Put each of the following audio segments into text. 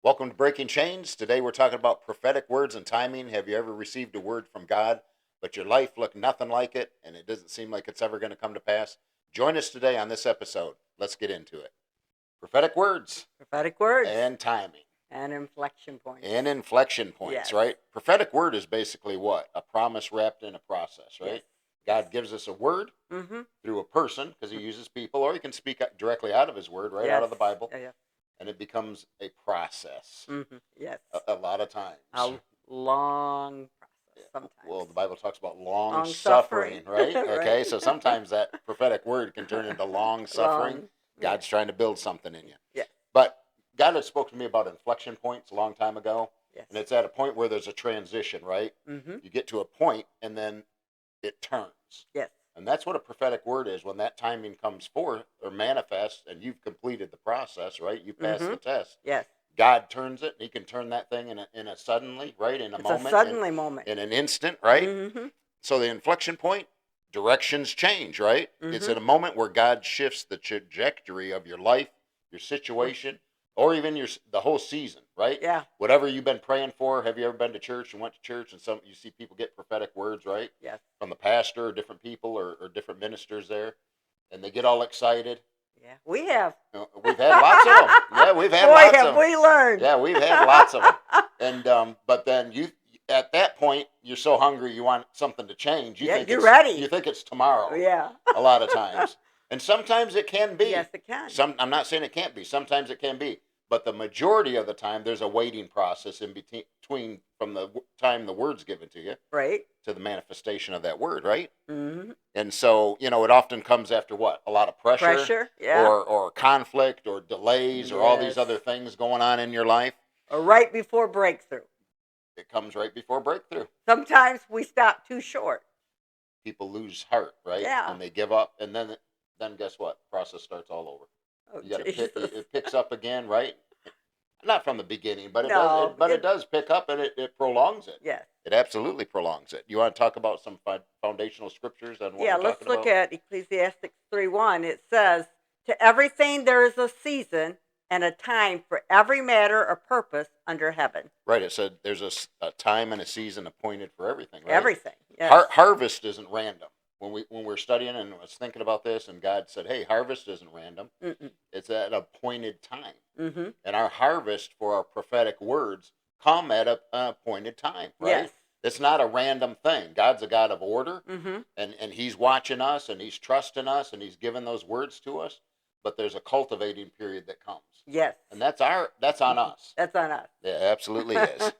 Welcome to Breaking Chains. Today we're talking about prophetic words and timing. Have you ever received a word from God, but your life looked nothing like it, and it doesn't seem like it's ever going to come to pass? Join us today on this episode. Let's get into it. Prophetic words. Prophetic words. And timing. And inflection points. Yes. Right? Prophetic word is basically what? A promise wrapped in a process, right? Yes. God gives us a word through a person, because he uses people, or he can speak directly out of his word, right, out of the Bible. Yeah. And it becomes a process. Yes. A lot of times. A long process sometimes. Well, the Bible talks about long suffering, right? Right. Okay, so sometimes that prophetic word can turn into long suffering. God's trying to build something in you. Yeah. But God had spoken to me about inflection points a long time ago. Yes. And it's at a point where there's a transition, right? You get to a point and then it turns. Yes. And that's what a prophetic word is. When that timing comes forth or manifests and you've completed the process, right? You passed the test. Yes. God turns it. He can turn that thing in a suddenly, right? In a moment. A suddenly moment. In an instant, right? So the inflection point, directions change, right? It's at a moment where God shifts the trajectory of your life, your situation, or even the whole season, right? Yeah. Whatever you've been praying for. Have you ever been to church and went to church and you see people get prophetic words, right? Yes. From the pastor or different people or different ministers there, and they get all excited. Yeah, we have. We've had lots of them. Yeah, we've had lots of them. Boy, have we learned. Yeah, we've had lots of them. And but then at that point, you're so hungry, you want something to change. You're ready. You think it's tomorrow. Yeah. A lot of times, and sometimes it can be. Yes, it can. I'm not saying it can't be. Sometimes it can be, but the majority of the time, there's a waiting process in between from the time the word's given to you, right, to the manifestation of that word, right? And so, it often comes after what? A lot of pressure, yeah, or conflict, or delays, or all these other things going on in your life. Or right before breakthrough. It comes right before breakthrough. Sometimes we stop too short. People lose heart, right? Yeah. And they give up, and then guess what? The process starts all over. Oh, it picks up again, right? Not from the beginning, but it does pick up, and it prolongs it. Yes. It absolutely prolongs it. You want to talk about some foundational scriptures on what we're talking about? Yeah, let's look at Ecclesiastes 3:1. It says, "To everything there is a season and a time for every matter or purpose under heaven." Right. It said there's a time and a season appointed for everything, right? Everything. Yes. Harvest isn't random. When we're studying and I was thinking about this, and God said, "Hey, harvest isn't random. It's at an appointed time." And our harvest for our prophetic words come at an appointed time, right? Yes. It's not a random thing. God's a God of order, and He's watching us, and He's trusting us, and He's giving those words to us. But there's a cultivating period that comes. Yes. And that's on us. That's on us. Yeah, absolutely is.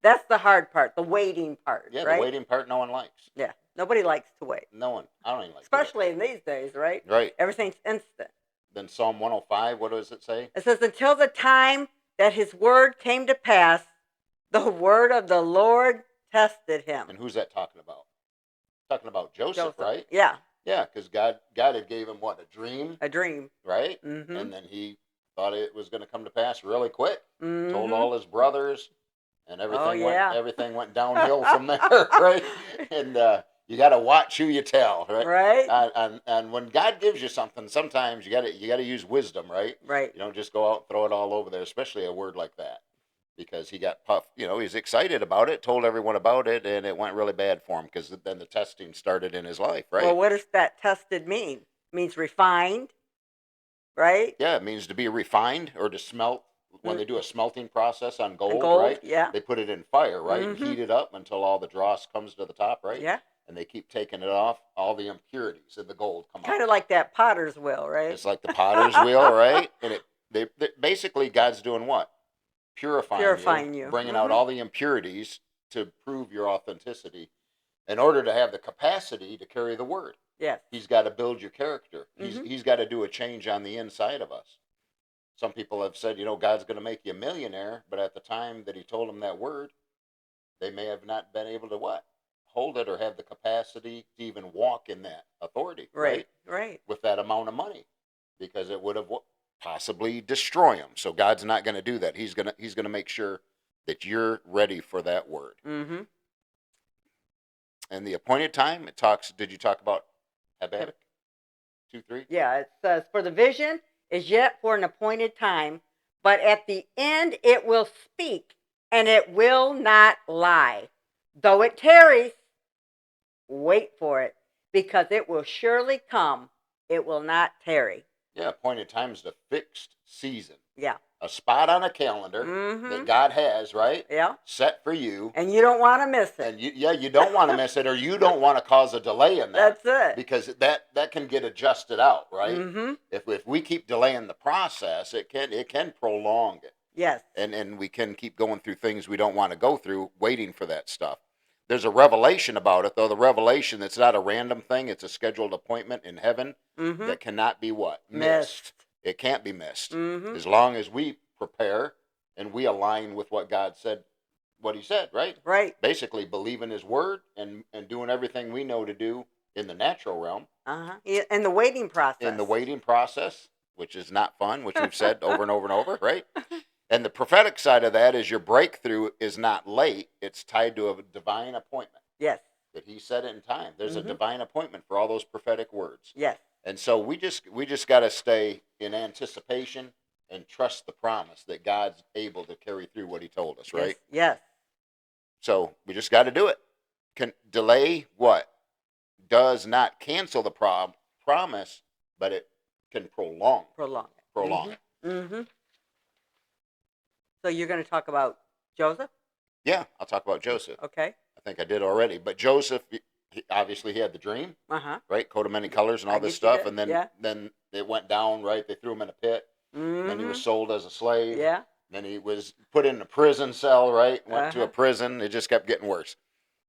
That's the hard part, the waiting part. Yeah, right? The waiting part no one likes. Yeah, nobody likes to wait. No one. I don't even like especially in these days, right? Right. Everything's instant. Then Psalm 105, what does it say? It says, "Until the time that his word came to pass, the word of the Lord tested him." And who's that talking about? Talking about Joseph, right? Yeah. Yeah, because God had gave him what? A dream? A dream. Right? And then he thought it was going to come to pass really quick. Told all his brothers, and everything went downhill from there, right? And you got to watch who you tell, right? Right. And when God gives you something, sometimes you got to use wisdom, right? Right. You don't just go out and throw it all over there, especially a word like that. Because he got puffed, he's excited about it, told everyone about it, and it went really bad for him because then the testing started in his life, right? Well, what does that tested mean? It means refined, right? Yeah, it means to be refined or to smelt. When they do a smelting process on gold, right? Yeah. They put it in fire, right? And heat it up until all the dross comes to the top, right? Yeah. And they keep taking it off. All the impurities in the gold come out. Kind of like that potter's wheel, right? It's like the potter's wheel, right? And they basically, God's doing what? Purifying you, bringing out all the impurities to prove your authenticity in order to have the capacity to carry the word. Yes. He's got to build your character. He's got to do a change on the inside of us. Some people have said, God's going to make you a millionaire, but at the time that he told them that word, they may have not been able to what? Hold it or have the capacity to even walk in that authority. Right. With that amount of money, because it would have possibly destroy them. So God's not going to do that. He's going to make sure that you're ready for that word. And the appointed time, it talks, did you talk about Habakkuk 2:3? Yeah, it says, "For the vision is yet for an appointed time, but at the end it will speak, and it will not lie. Though it tarries, wait for it, because it will surely come. It will not tarry. Yeah, appointed time's the fixed season. Yeah. A spot on a calendar that God has, right? Yeah. Set for you. And you don't want to miss it. And you don't want to miss it, or you don't want to cause a delay in that. That's it. Because that can get adjusted out, right? Mm-hmm. If we keep delaying the process, it can prolong it. Yes. And we can keep going through things we don't want to go through, waiting for that stuff. There's a revelation about it, though. The revelation, it's not a random thing. It's a scheduled appointment in heaven that cannot be what? Missed. It can't be missed. As long as we prepare and we align with what God said, what he said, right? Right. Basically believing his word and doing everything we know to do in the natural realm. In the waiting process. In the waiting process, which is not fun, which we've said over and over and over, right? And the prophetic side of that is your breakthrough is not late. It's tied to a divine appointment. Yes. That he said it in time. There's a divine appointment for all those prophetic words. Yes. And so we just got to stay in anticipation and trust the promise that God's able to carry through what he told us, right? Yes. So we just got to do it. Can delay what? Does not cancel the promise, but it can prolong. Prolong it. Mm-hmm. So you're going to talk about Joseph? Yeah, I'll talk about Joseph. Okay. I think I did already. But Joseph, obviously he had the dream, right? Coat of many colors and all this stuff. And then it went down, right? They threw him in a pit. Then he was sold as a slave. Yeah. Then he was put in a prison cell, right? Went to a prison. It just kept getting worse.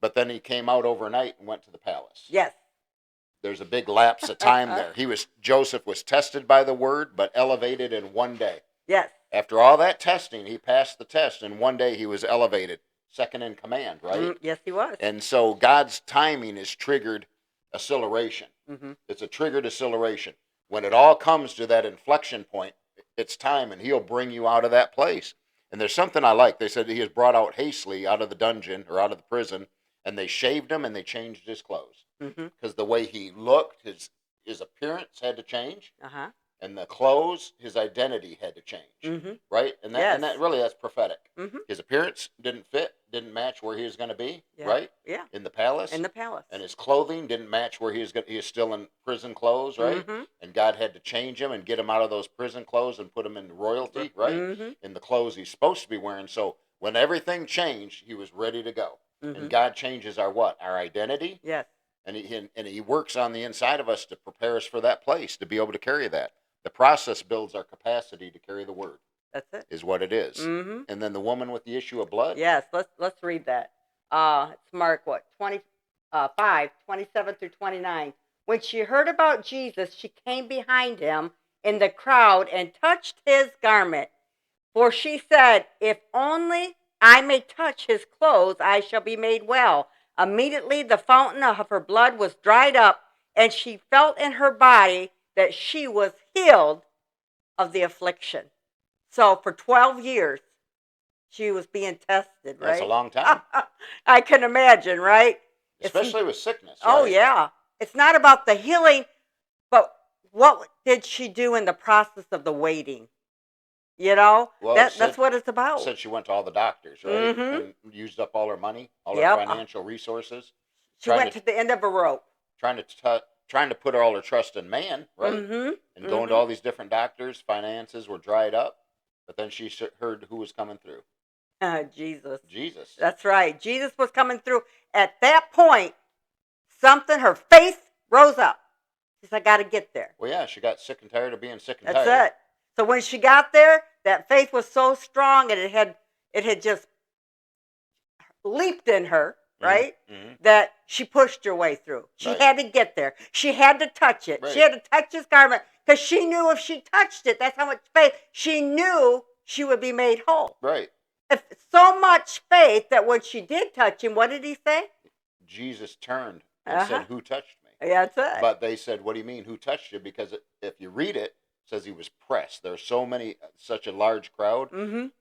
But then he came out overnight and went to the palace. Yes. There's a big lapse of time there. Joseph was tested by the word, but elevated in one day. Yes. After all that testing, he passed the test, and one day he was elevated, second in command, right? Yes, he was. And so God's timing is triggered acceleration. It's a triggered acceleration. When it all comes to that inflection point, it's time, and he'll bring you out of that place. And there's something I like. They said he was brought out hastily out of the dungeon or out of the prison, and they shaved him and they changed his clothes. Because the way he looked, his appearance had to change. And the clothes, his identity had to change, right? And that really, that's prophetic. His appearance didn't match where he was going to be, right? Yeah. In the palace. And his clothing didn't match where he was still in prison clothes, right? And God had to change him and get him out of those prison clothes and put him in royalty, right? In the clothes he's supposed to be wearing. So when everything changed, he was ready to go. And God changes our what? Our identity. Yes. And he works on the inside of us to prepare us for that place, to be able to carry that. The process builds our capacity to carry the word. That's it. Is what it is. And then the woman with the issue of blood. Yes, let's read that. It's Mark 5, 27 through 29. When she heard about Jesus, she came behind him in the crowd and touched his garment. For she said, "If only I may touch his clothes, I shall be made well." Immediately the fountain of her blood was dried up, and she felt in her body that she was healed of the affliction. So for 12 years, she was being tested, right? That's a long time. I can imagine, right? Especially with sickness. Oh, right? yeah. It's not about the healing, but what did she do in the process of the waiting? You know, well, that's what it's about. Said she went to all the doctors, right? And used up all her money, all her financial resources. She went to the end of a rope. Trying to put all her trust in man, right? And going to all these different doctors, finances were dried up. But then she heard who was coming through. Jesus. Jesus. That's right. Jesus was coming through. At that point, her faith rose up. She said, I got to get there. Well, yeah, she got sick and tired of being sick and tired. That's it. So when she got there, that faith was so strong and it had just leaped in her, right? That she pushed her way through. She had to get there. She had to touch it. Right. She had to touch his garment because she knew if she touched it, that's how much faith. She knew she would be made whole. Right. If so much faith that when she did touch him, what did he say? Jesus turned and said, "Who touched me?" Yeah, that's it. But they said, "What do you mean, who touched you?" Because if you read it, says he was pressed. There's such a large crowd.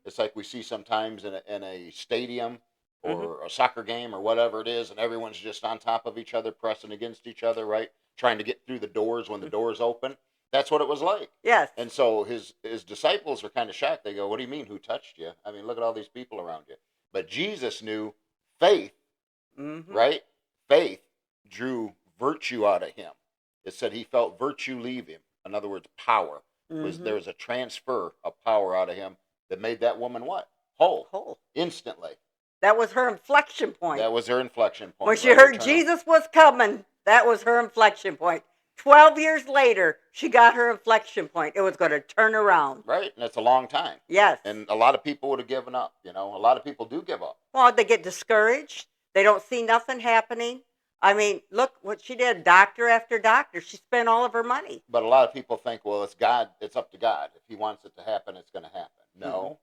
It's like we see sometimes in a stadium or a soccer game or whatever it is, and everyone's just on top of each other, pressing against each other, right? Trying to get through the doors when the doors open. That's what it was like. Yes. And so his disciples are kind of shocked. They go, "What do you mean, who touched you? I mean, look at all these people around you." But Jesus knew faith, Mm-hmm. right? Faith drew virtue out of him. It said he felt virtue leave him. In other words, power. There was a transfer of power out of him that made that woman what? Whole. Whole. Instantly. That was her inflection point. That was her inflection point. When she heard Jesus was coming, that was her inflection point. 12 years later, she got her inflection point. It was going to turn around. Right, and it's a long time. Yes. And a lot of people would have given up, A lot of people do give up. Well, they get discouraged. They don't see nothing happening. I mean, look what she did, doctor after doctor. She spent all of her money. But a lot of people think, well, it's God, it's up to God. If he wants it to happen, it's going to happen. No,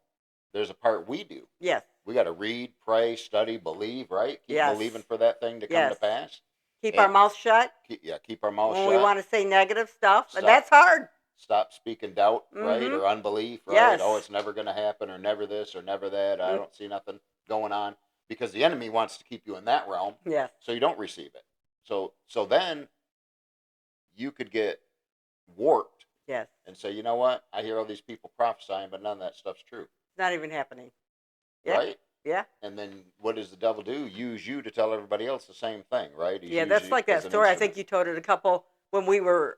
there's a part we do. Yes. We got to read, pray, study, believe, right? Keep believing for that thing to come to pass. Keep our mouth shut. Keep our mouth shut. When we want to say negative stuff. And that's hard. Stop speaking doubt, right? Or unbelief, right? Yes. Oh, it's never going to happen, or never this, or never that. I don't see nothing going on. Because the enemy wants to keep you in that realm. Yes. So you don't receive it. So then you could get warped. Yes. And say, you know what? I hear all these people prophesying, but none of that stuff's true. It's not even happening. Yeah. Right? Yeah. And then what does the devil do? Use you to tell everybody else the same thing, right? That's like that story. I think you told it a couple when we were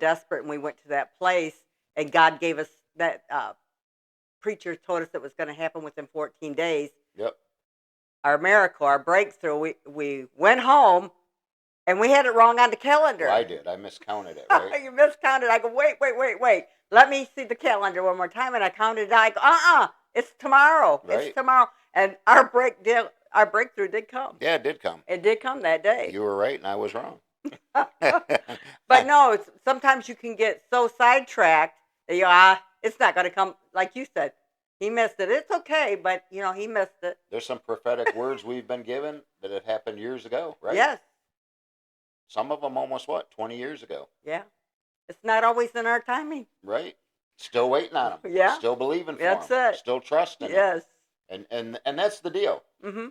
desperate and we went to that place and God gave us that preacher told us it was going to happen within 14 days. Yep. Our miracle, our breakthrough. We went home and we had it wrong on the calendar. Well, I did. I miscounted it, right? You miscounted. I go, wait. Let me see the calendar one more time. And I counted it. I go, it's tomorrow. Right. It's tomorrow. And our breakthrough did come. Yeah, it did come. It did come that day. You were right and I was wrong. But no, sometimes you can get so sidetracked that it's not going to come. Like you said, he missed it. It's okay, but he missed it. There's some prophetic words we've been given that had happened years ago, right? Yes. Some of them almost 20 years ago. Yeah. It's not always in our timing. Right. Still waiting on them. Yeah. Still believing for That's them. it. Still trusting. Yes. And that's the deal. Mm-hmm.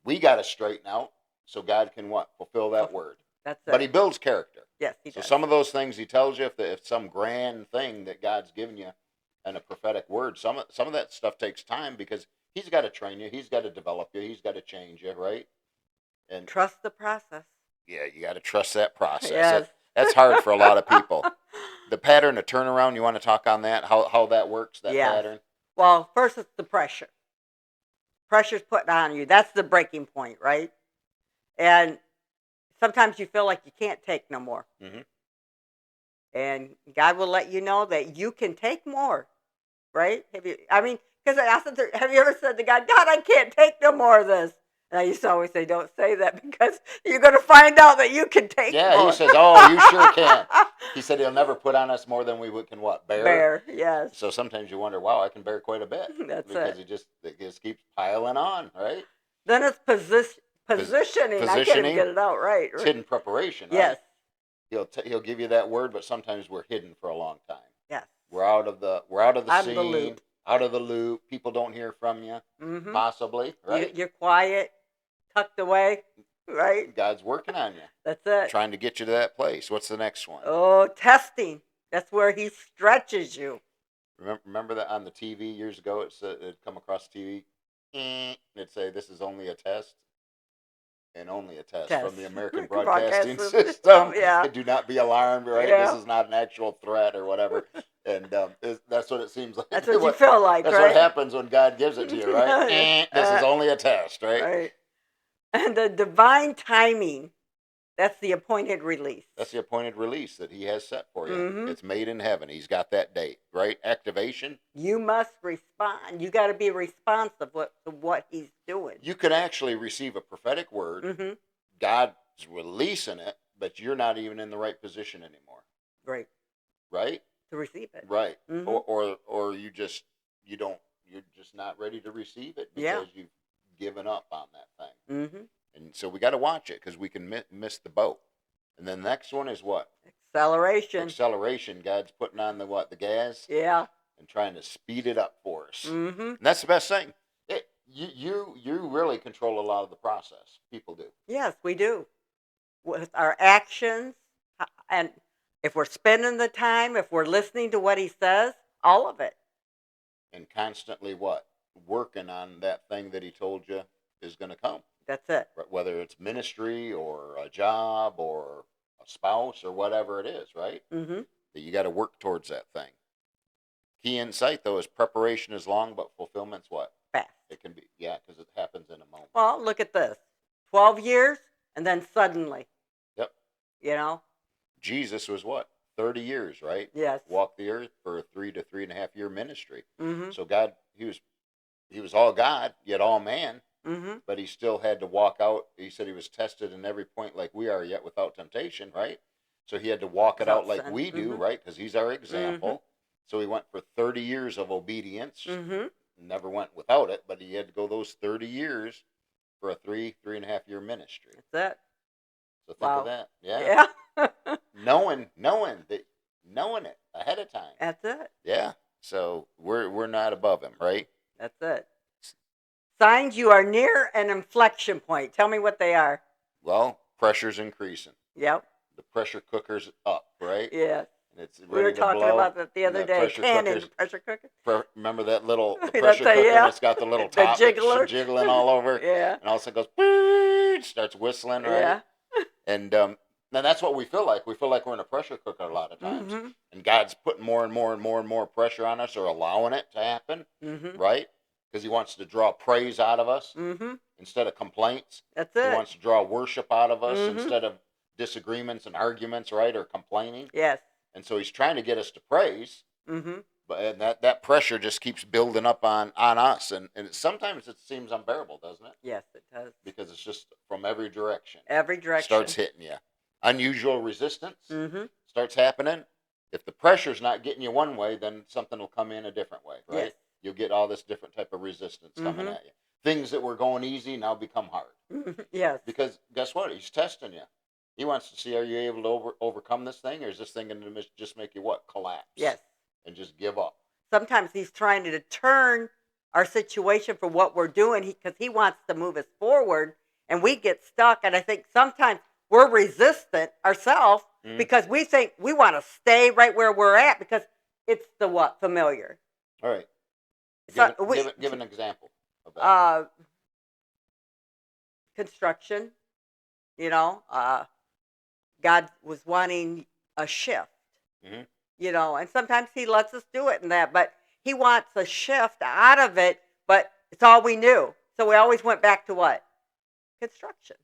We got to straighten out so God can what? Fulfill that word. That's it. But he builds character. Yes, he does. So some of those things he tells you, if some grand thing that God's given you and a prophetic word, some of that stuff takes time because he's got to train you. He's got to develop you. He's got to change you, right? And trust the process. Yeah, you got to trust that process. Yes. That's hard for a lot of people. The pattern of turnaround, you want to talk on that? How that works, that pattern? Well, first it's the pressure. Pressure's put on you. That's the breaking point, right? And sometimes you feel like you can't take no more. Mm-hmm. And God will let you know that you can take more, right? Have you ever said to God, I can't take no more of this? And I used to always say, don't say that because you're going to find out that you can take more. Yeah, he says, oh, you sure can. He said he'll never put on us more than we can what? Bear? Bear, yes. So sometimes you wonder, wow, I can bear quite a bit. That's because it just keeps piling on, right? Then it's positioning. I can't even get it out right. It's hidden preparation, right? Yes. He'll give you that word, but sometimes we're hidden for a long time. Yes. We're out of the scene, the loop. Out of the loop. People don't hear from you, possibly, right? You're quiet, tucked away, right? God's working on you. That's it. Trying to get you to that place. What's the next one? Oh, testing. That's where he stretches you. Remember that on the TV years ago? It'd come across the TV. It'd say, "This is only a test." And only a test from the American Broadcasting System. Yeah. Do not be alarmed, right? Yeah. This is not an actual threat or whatever. And that's what it seems like. That's what you feel like, that's right? what happens when God gives it to you, right? This is only a test, right? Right. And the divine timing, that's the appointed release. That's the appointed release that he has set for you. Mm-hmm. It's made in heaven. He's got that date, right? Activation. You must respond. You got to be responsive to what he's doing. You can actually receive a prophetic word. Mm-hmm. God's releasing it, but you're not even in the right position anymore. Right. Right? To receive it. Right. Mm-hmm. Or you're just not ready to receive it because you've given up on that thing. Mm-hmm. And so we got to watch it because we can miss the boat. And then the next one is what? Acceleration. Acceleration. God's putting on the gas. Yeah. And trying to speed it up for us. Mm-hmm. And that's the best thing. You really control a lot of the process. People do. Yes, we do. With our actions, and if we're spending the time, if we're listening to what he says, all of it. And constantly what? Working on that thing that he told you is going to come. That's it. Right? Whether it's ministry or a job or a spouse or whatever it is, right? Mm-hmm. That you got to work towards that thing. Key insight, though, is preparation is long, but fulfillment's what? Fast. It can be, yeah, because it happens in a moment. Well, look at this. 12 years, and then suddenly. Yep. You know? Jesus was what? 30 years, right? Yes. Walked the earth for a 3 to 3.5 year ministry. Mm-hmm. So God, he was all God, yet all man. Mm-hmm. But he still had to walk out. He said he was tested in every point like we are, yet without temptation, right? So he had to walk it out like we do, right? Because he's our example. Mm-hmm. So he went for 30 years of obedience. Mm-hmm. Never went without it, but he had to go those 30 years for a 3.5 year ministry. That's it. So think of that. Yeah. knowing it ahead of time. That's it. Yeah. So we're not above him, right? That's it. Signs you are near an inflection point. Tell me what they are. Well, pressure's increasing. Yep. The pressure cooker's up, right? Yes. And it's ready We were to talking blow. about that the other day. The pressure cooker. Remember that little That's pressure cooker that's got the little top jiggler. jiggling all over? Yeah. And all of a sudden goes, starts whistling, right? Yeah. And now that's what we feel like. We feel like we're in a pressure cooker a lot of times. Mm-hmm. And God's putting more and more and more and more pressure on us or allowing it to happen, Mm-hmm. right? Because he wants to draw praise out of us Mm-hmm. instead of complaints. That's it. He wants to draw worship out of us Mm-hmm. instead of disagreements and arguments, right, or complaining. Yes. And so he's trying to get us to praise, Mm-hmm. but that pressure just keeps building up on us. And sometimes it seems unbearable, doesn't it? Yes, it does. Because it's just from every direction. Every direction. Starts hitting you. Unusual resistance Mm-hmm. starts happening. If the pressure's not getting you one way, then something will come in a different way, right? Yes. You'll get all this different type of resistance coming Mm-hmm. at you. Things that were going easy now become hard. Yes. Because guess what? He's testing you. He wants to see, are you able to overcome this thing, or is this thing going to just make you what? Collapse. Yes. And just give up. Sometimes he's trying to turn our situation for what we're doing because he wants to move us forward, and we get stuck. And I think sometimes we're resistant ourselves because we think we want to stay right where we're at because it's the what? Familiar. All right. So Give an example of that. Construction, you know, God was wanting a shift, you know, and sometimes he lets us do it in that, but he wants a shift out of it, but it's all we knew. So we always went back to what? Construction.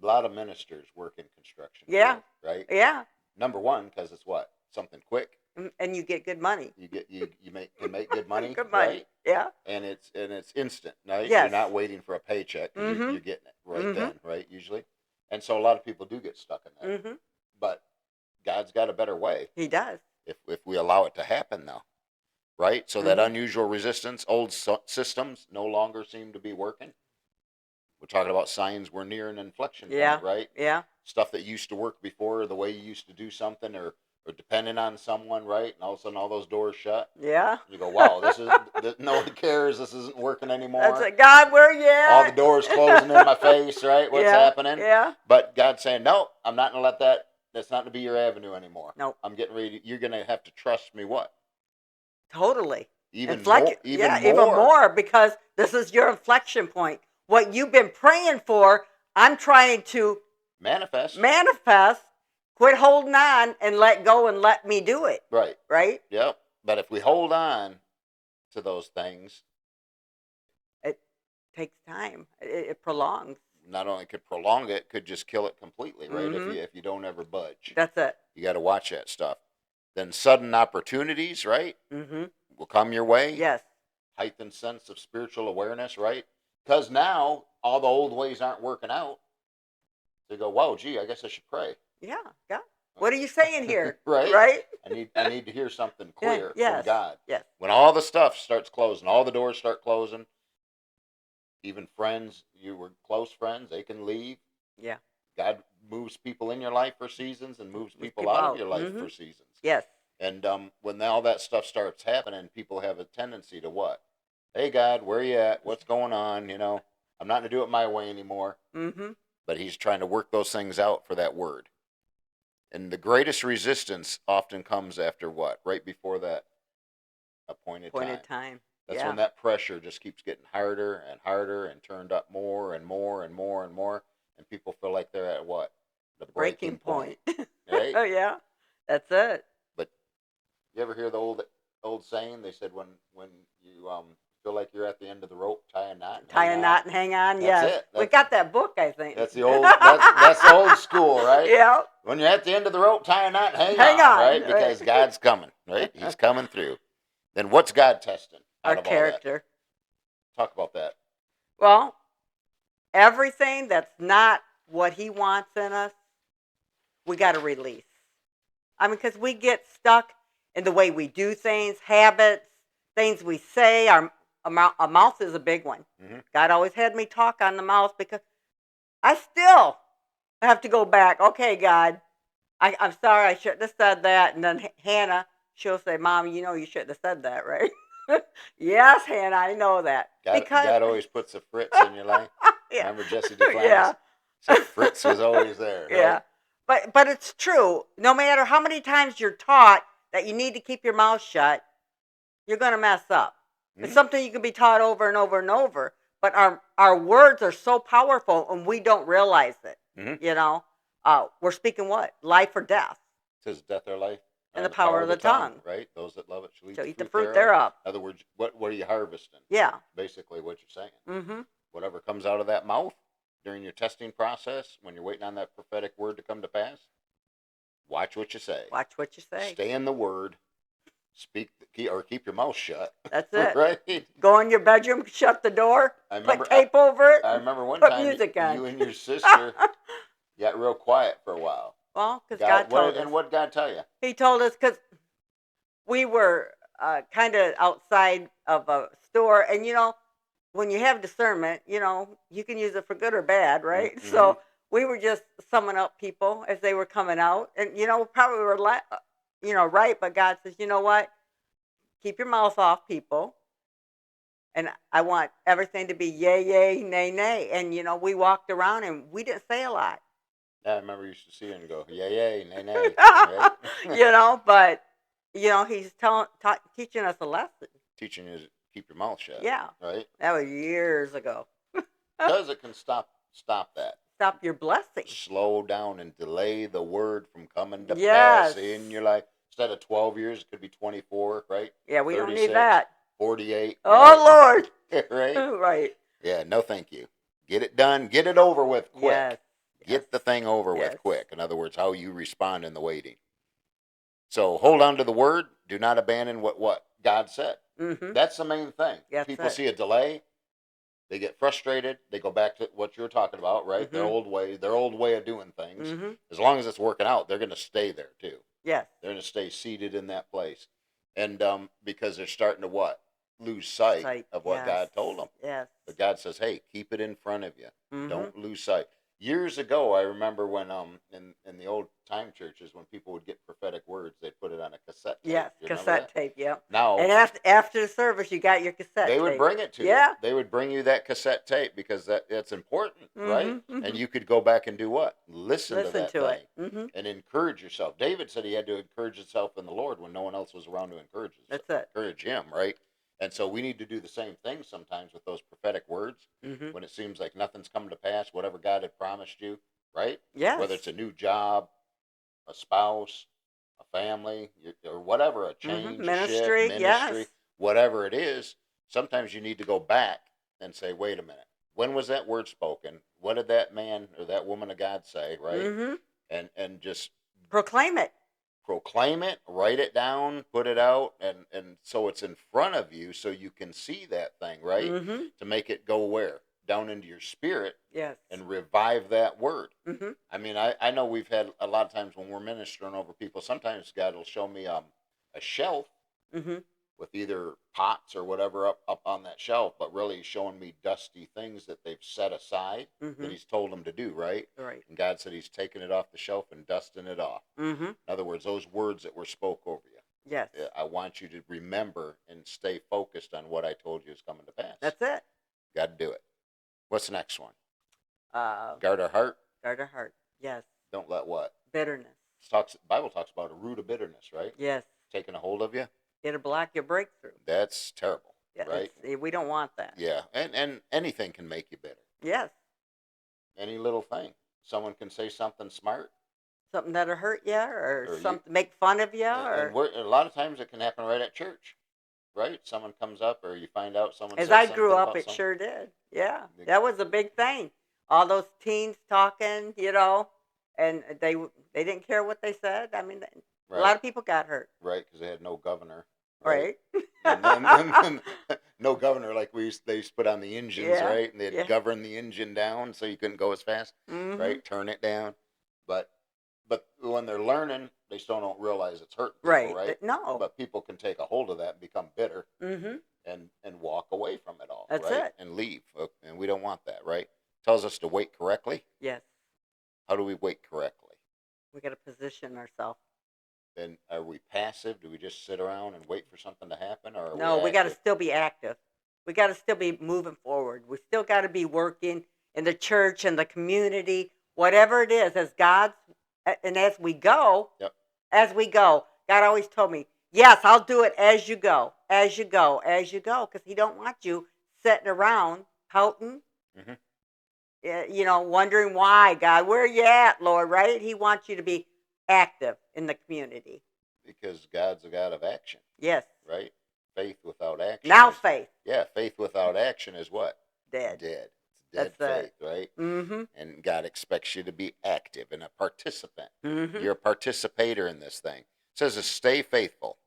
A lot of ministers work in construction. Yeah. Field, right? Yeah. Number one, because it's what? Something quick. And you get good money. You can make good money. Good money. Right? Yeah. And it's instant, right? Yes. You're not waiting for a paycheck. You're getting it right then, right? Usually. And so a lot of people do get stuck in that. Mm-hmm. But God's got a better way. He does. If we allow it to happen, though, right? So that unusual resistance, old systems no longer seem to be working. We're talking about signs we're near an inflection point, right? Yeah. Stuff that used to work before, the way you used to do something, or depending on someone, right? And all of a sudden, all those doors shut. Yeah. You go, wow, no one cares. This isn't working anymore. That's it. God, where you at? All the doors closing in my face, right? What's happening? Yeah. But God's saying, no, I'm not going to let that. That's not going to be your avenue anymore. No. I'm getting ready. You're going to have to trust me. What? Totally. Even Even more, because this is your inflection point. What you've been praying for, I'm trying to manifest. Quit holding on and let go and let me do it. Right. Right? Yep. But if we hold on to those things, it takes time. It prolongs. Not only could prolong it, could just kill it completely, right? If you don't ever budge. That's it. You got to watch that stuff. Then sudden opportunities, right? Will come your way. Yes. Heightened sense of spiritual awareness, right? Because now all the old ways aren't working out. They go, wow, gee, I guess I should pray. Yeah. What are you saying here? Right? Right? I need to hear something clear Yes. from God. Yes. When all the stuff starts closing, all the doors start closing, even friends, you were close friends, they can leave. Yeah. God moves people in your life for seasons and moves people out of your life for seasons. Yes. And when all that stuff starts happening, people have a tendency to what? Hey, God, where you at? What's going on? You know, I'm not going to do it my way anymore. But he's trying to work those things out for that word. And the greatest resistance often comes after what? Right before that appointed time. That's Yeah. when that pressure just keeps getting harder and harder and turned up more and more and more and more. And people feel like they're at what? The breaking point. Right? Oh, yeah. That's it. But you ever hear the old saying? They said when you feel like you're at the end of the rope, tie a knot. And Tie hang a on. knot and hang on. That's Yes. it. We got that book, I think. That's the old. That's the old school, right? Yeah. When you're at the end of the rope, tie a knot and Hang on, right? right. Because God's coming, right? He's coming through. Then what's God testing out Our of all that? character. Talk about that. Well, everything that's not what he wants in us, we got to release. I mean, because we get stuck in the way we do things, habits, things we say. Our mouth is a big one. Mm-hmm. God always had me talk on the mouth because I still have to go back. Okay, God, I'm sorry, I shouldn't have said that. And then Hannah, she'll say, Mom, you know you shouldn't have said that, right? Yes, Hannah, I know that. God always puts a Fritz in your life. Yeah. Remember Jesse Duplantis? Yeah. So Fritz was always there. Right? Yeah. But it's true. No matter how many times you're taught that you need to keep your mouth shut, you're going to mess up. Mm-hmm. It's something you can be taught over and over and over. But our words are so powerful and we don't realize it. Mm-hmm. You know, we're speaking what? Life or death. It says death or life. And the power of the tongue. Right? Those that love it shall eat the fruit thereof. In other words, what are you harvesting? Yeah. Basically what you're saying. Mm-hmm. Whatever comes out of that mouth during your testing process, when you're waiting on that prophetic word to come to pass, watch what you say. Watch what you say. Stay in the word. Speak or keep your mouth shut. That's it. Right? Go in your bedroom, shut the door, put tape over it. I remember one put time music on. You and your sister got real quiet for a while. Well, because God told us. And what did God tell you? He told us because we were kind of outside of a store. And, you know, when you have discernment, you know, you can use it for good or bad, right? Mm-hmm. So we were just summing up people as they were coming out. And, you know, probably were, right. But God says, you know what? Keep your mouth off people. And I want everything to be yay, yay, nay, nay. And, you know, we walked around and we didn't say a lot. Yeah, I remember you used to see it and go, yay, yay, nay, nay. Right? You know, but, you know, he's teaching us a lesson. Teaching you to keep your mouth shut. Yeah. Right? That was years ago. Because it can stop that. Stop your blessing. Slow down and delay the word from coming to pass in your life. Instead of 12 years, it could be 24, right? Yeah, we don't need that. 48. Oh, right? Lord. Right? Right. Yeah, no thank you. Get it done. Get it over with quick. Yes. Get the thing over with quick. In other words, how you respond in the waiting. So hold on to the word. Do not abandon what God said. Mm-hmm. That's the main thing. Yes, people see a delay. They get frustrated. They go back to what you were talking about, right? Mm-hmm. Their old way of doing things. Mm-hmm. As long as it's working out, they're going to stay there too. Yes. They're going to stay seated in that place. And because they're starting to what? Lose sight of what God told them. Yes. But God says, hey, keep it in front of you. Mm-hmm. Don't lose sight. Years ago, I remember when in the old time churches, when people would get prophetic words, they'd put it on a cassette tape. Yes, cassette tape, yeah. Now, and after the service, you got your cassette tape. They would bring it to you. They would bring you that cassette tape because that's important, mm-hmm, right? Mm-hmm. And you could go back and do what? Listen to that thing. Mm-hmm. And encourage yourself. David said he had to encourage himself in the Lord when no one else was around to encourage him, right? And so we need to do the same thing sometimes with those prophetic words mm-hmm. when it seems like nothing's coming to pass, whatever God had promised you, right? Yes. Whether it's a new job, a spouse, a family, or whatever, a change, mm-hmm. a ministry, shift, whatever it is, sometimes you need to go back and say, wait a minute, when was that word spoken? What did that man or that woman of God say, right? Mm-hmm. And just proclaim it, write it down, put it out, and so it's in front of you so you can see that thing, right? mm-hmm. To make it go where? Down into your spirit. Yes. And revive that word. Mm-hmm. I mean, I know we've had a lot of times when we're ministering over people, sometimes God will show me a shelf mm-hmm. with either pots or whatever up on that shelf, but really he's showing me dusty things that they've set aside mm-hmm. that he's told them to do, right? Right. And God said he's taking it off the shelf and dusting it off. Mm-hmm. In other words, those words that were spoke over you. Yes. I want you to remember and stay focused on what I told you is coming to pass. That's it. Got to do it. What's the next one? Guard our heart. Guard our heart. Yes. Don't let what? Bitterness. Bible talks about a root of bitterness, right? Yes. Taking a hold of you. It'll block your breakthrough. That's terrible, Yeah, right? we don't want that. Yeah, and anything can make you bitter. Yes. Any little thing. Someone can say something smart, Something that'll hurt you, or or something make fun of you, and a lot of times it can happen right at church, right? Someone comes up, or you find out someone as said I something grew up, about it something. sure did. Yeah, that was a big thing. All those teens talking, and they didn't care what they said. I mean, a lot of people got hurt. Right, because they had no governor. Right. And no governor like they used to put on the engines, Yeah, right? And they'd yeah. govern the engine down so you couldn't go as fast, Mhm. right? Turn it down. But when they're learning, they still don't realize it's hurting people, Right. right? No. But people can take a hold of that and become bitter Mhm. and walk away from it all, That's right? it. And leave. And we don't want that, right? Tells us to wait correctly. Yes. How do we wait correctly? We got to position ourselves. Then are we passive? Do we just sit around and wait for something to happen, or are No, we we got to active? still be active. We got to still be moving forward. We still got to be working in the church and the community, whatever it is, and as we go. Yep. As we go. God always told me, yes, I'll do it as you go, as you go, as you go, because He don't want you sitting around pouting, wondering why, God, where you at, Lord, right? He wants you to be active in the community. Because God's a God of action. Yes. Right? Faith without action. Faith. Yeah, faith without action is what? Dead. Dead. It's dead faith, right? Mm-hmm. And God expects you to be active and a participant. Mm-hmm. You're a participator in this thing. It says to stay faithful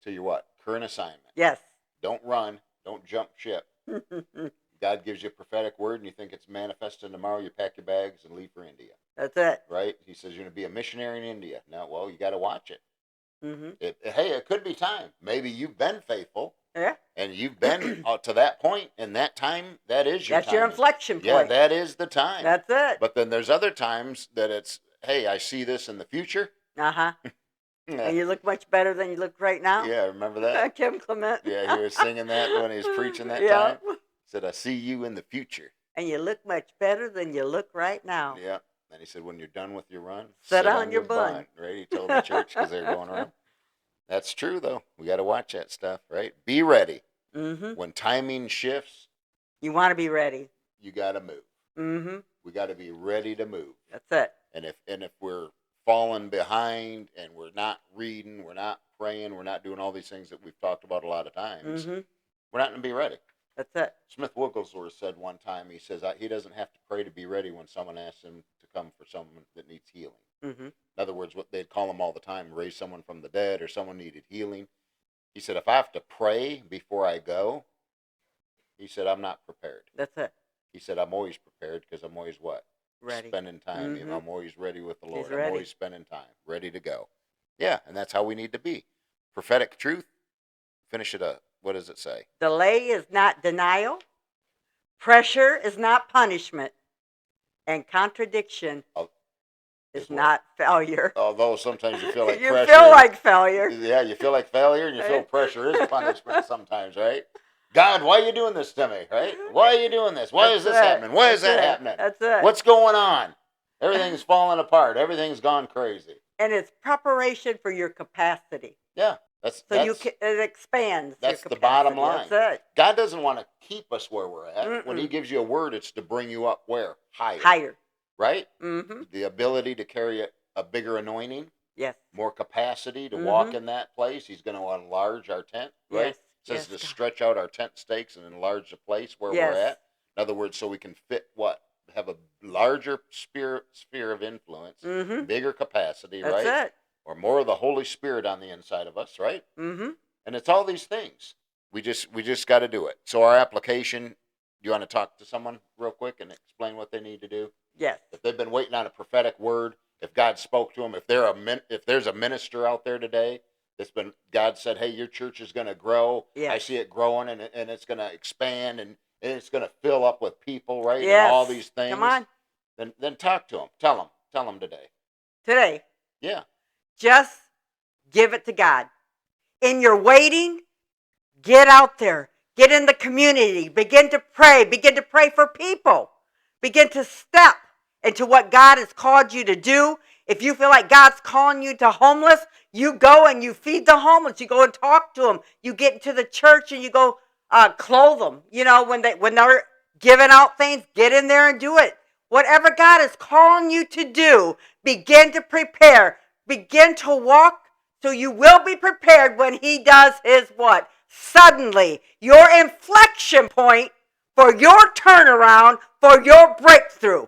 to your what? Current assignment. Yes. Don't run. Don't jump ship. God gives you a prophetic word and you think it's manifesting tomorrow, you pack your bags and leave for India. That's it. Right? He says you're going to be a missionary in India. Now, well, you got to watch it. Mm-hmm. It could be time. Maybe you've been faithful. Yeah. And you've been to that point, and that time, that is your time. That's your inflection point. Yeah, that is the time. That's it. But then there's other times that it's, hey, I see this in the future. Uh-huh. And you look much better than you look right now. Yeah, remember that? Kim Clement. Yeah, he was singing that when he was preaching that time. He said, I see you in the future. And you look much better than you look right now. Yeah. And he said, when you're done with your run, sit on your bun. Right? He told the church because they were going around. That's true, though. We got to watch that stuff, right? Be ready. Mm-hmm. When timing shifts, you want to be ready. You got to move. Mm-hmm. We got to be ready to move. That's it. And if we're falling behind and we're not reading, we're not praying, we're not doing all these things that we've talked about a lot of times, we're not going to be ready. That's it. Smith Wigglesworth said one time, he says, he doesn't have to pray to be ready when someone asks him to come for someone that needs healing. Mm-hmm. In other words, what they'd call him all the time, raise someone from the dead or someone needed healing. He said, if I have to pray before I go, he said, I'm not prepared. That's it. He said, I'm always prepared because I'm always what? Ready. Spending time. Mm-hmm. I'm always ready with the Lord. He's ready. I'm always spending time, ready to go. Yeah, and that's how we need to be. Prophetic truth, finish it up. What does it say? Delay is not denial. Pressure is not punishment. And contradiction is not failure. Although sometimes you feel like you pressure. feel like failure. Yeah, you feel like failure and you feel pressure is punishment sometimes, right? God, why are you doing this to me, right? Why are you doing this? Why is this happening? Why is that happening? That's it. What's going on? Everything's falling apart. Everything's gone crazy. And it's preparation for your capacity. Yeah. It expands. That's the bottom line. That's it. God doesn't want to keep us where we're at. Mm-mm. When He gives you a word, it's to bring you up where? Higher. Higher. Right? Mm-hmm. The ability to carry a bigger anointing. Yes. More capacity to walk in that place. He's going to enlarge our tent. Right? Yes. It says to stretch out our tent stakes and enlarge the place where we're at. In other words, so we can fit what? Have a larger sphere of influence, bigger capacity, That's right? It. Or more of the Holy Spirit on the inside of us, right? Mm-hmm. And it's all these things. We just got to do it. So our application, you want to talk to someone real quick and explain what they need to do? Yes. If they've been waiting on a prophetic word, if God spoke to them, if there's a minister out there today that's been, God said, hey, your church is going to grow. Yes. I see it growing and it's going to expand and it's going to fill up with people, right? Yes. And all these things. Come on. Then talk to them. Tell them today. Today. Yeah. Just give it to God. In your waiting, get out there. Get in the community. Begin to pray. Begin to pray for people. Begin to step into what God has called you to do. If you feel like God's calling you to homeless, you go and you feed the homeless. You go and talk to them. You get into the church and you go clothe them. You know, when they're giving out things, get in there and do it. Whatever God is calling you to do, begin to prepare. Begin to walk so you will be prepared when he does his what? Suddenly, your inflection point for your turnaround, for your breakthrough.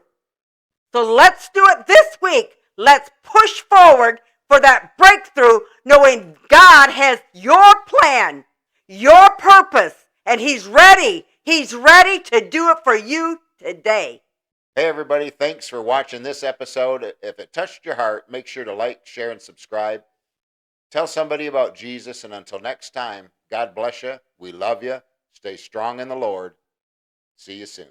So let's do it this week. Let's push forward for that breakthrough, knowing God has your plan, your purpose, and he's ready. He's ready to do it for you today. Hey, everybody. Thanks for watching this episode. If it touched your heart, make sure to like, share, and subscribe. Tell somebody about Jesus. And until next time, God bless you. We love you. Stay strong in the Lord. See you soon.